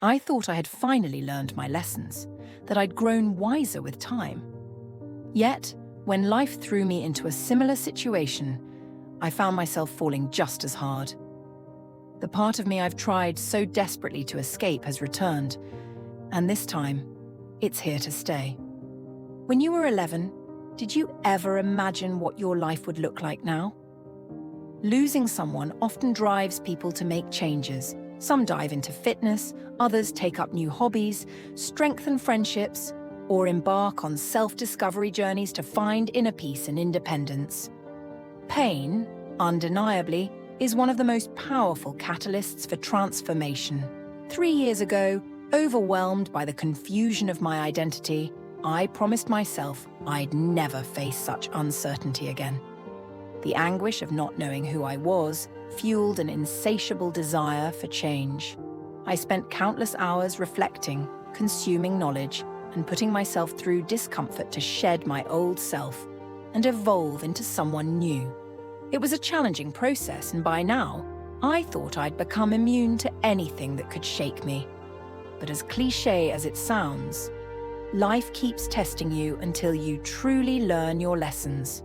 I thought I had finally learned my lessons, that I'd grown wiser with time. Yet, when life threw me into a similar situation, I found myself falling just as hard. The part of me I've tried so desperately to escape has returned, and this time, it's here to stay. When you were 11, did you ever imagine what your life would look like now? Losing someone often drives people to make changes. Some dive into fitness, others take up new hobbies, strengthen friendships, or embark on self-discovery journeys to find inner peace and independence. Pain, undeniably, is one of the most powerful catalysts for transformation. 3 years ago, overwhelmed by the confusion of my identity, I promised myself I'd never face such uncertainty again. The anguish of not knowing who I was fueled an insatiable desire for change. I spent countless hours reflecting, consuming knowledge, and putting myself through discomfort to shed my old self and evolve into someone new. It was a challenging process, and by now, I thought I'd become immune to anything that could shake me. But as cliché as it sounds, life keeps testing you until you truly learn your lessons.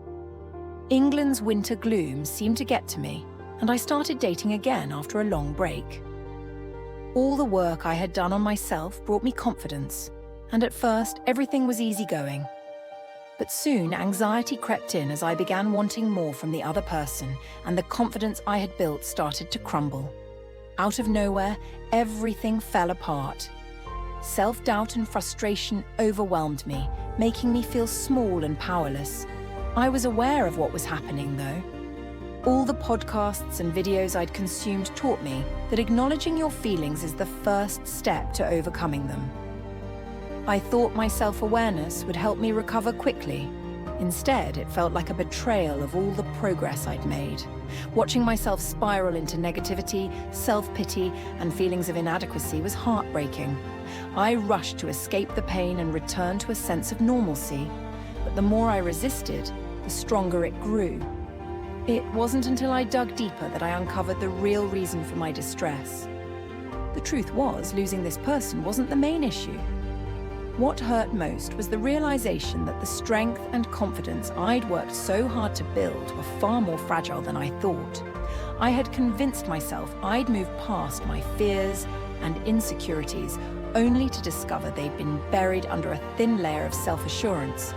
England's winter gloom seemed to get to me, and I started dating again after a long break. All the work I had done on myself brought me confidence, and at first everything was easygoing. But soon anxiety crept in as I began wanting more from the other person, and the confidence I had built started to crumble. Out of nowhere, everything fell apart. Self-doubt and frustration overwhelmed me, making me feel small and powerless. I was aware of what was happening, though. All the podcasts and videos I'd consumed taught me that acknowledging your feelings is the first step to overcoming them. I thought my self-awareness would help me recover quickly. Instead, it felt like a betrayal of all the progress I'd made. Watching myself spiral into negativity, self-pity, and feelings of inadequacy was heartbreaking. I rushed to escape the pain and return to a sense of normalcy. But the more I resisted, the stronger it grew. It wasn't until I dug deeper that I uncovered the real reason for my distress. The truth was, losing this person wasn't the main issue. What hurt most was the realization that the strength and confidence I'd worked so hard to build were far more fragile than I thought. I had convinced myself I'd moved past my fears and insecurities, only to discover they'd been buried under a thin layer of self-assurance.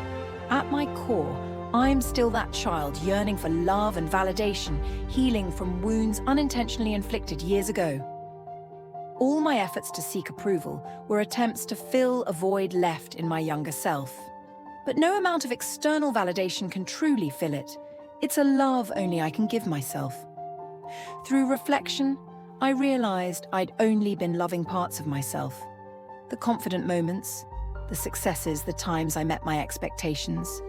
At my core, I'm still that child yearning for love and validation, healing from wounds unintentionally inflicted years ago. All my efforts to seek approval were attempts to fill a void left in my younger self. But no amount of external validation can truly fill it. It's a love only I can give myself. Through reflection, I realized I'd only been loving parts of myself. The confident moments, the successes, the times I met my expectations.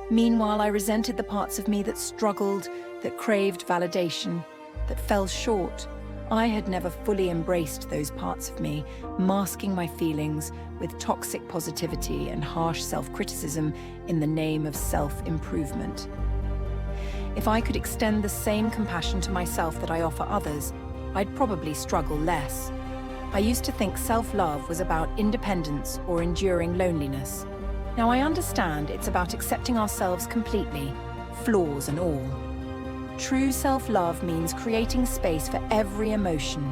Meanwhile, I resented the parts of me that struggled, that craved validation, that fell short. I had never fully embraced those parts of me, masking my feelings with toxic positivity and harsh self-criticism in the name of self-improvement. If I could extend the same compassion to myself that I offer others, I'd probably struggle less. I used to think self-love was about independence or enduring loneliness. Now I understand it's about accepting ourselves completely, flaws and all. True self-love means creating space for every emotion,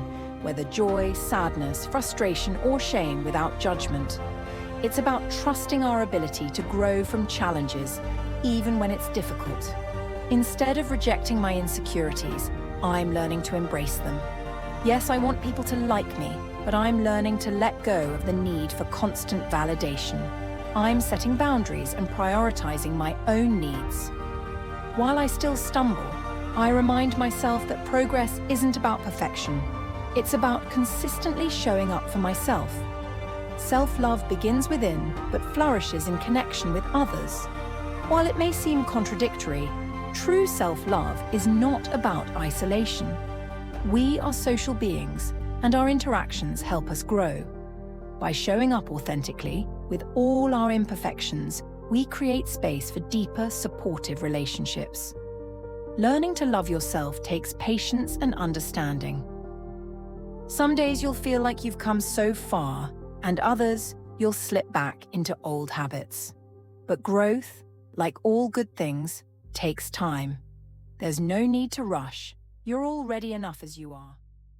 whether joy, sadness, frustration, or shame, without judgment. It's about trusting our ability to grow from challenges, even when it's difficult. Instead of rejecting my insecurities, I'm learning to embrace them. Yes, I want people to like me, but I'm learning to let go of the need for constant validation. I'm setting boundaries and prioritizing my own needs. While I still stumble, I remind myself that progress isn't about perfection. It's about consistently showing up for myself. Self-love begins within, but flourishes in connection with others. While it may seem contradictory, true self-love is not about isolation. We are social beings, and our interactions help us grow. By showing up authentically, with all our imperfections, we create space for deeper, supportive relationships. Learning to love yourself takes patience and understanding. Some days you'll feel like you've come so far, and others you'll slip back into old habits. But growth, like all good things, takes time. There's no need to rush. You're already enough as you are.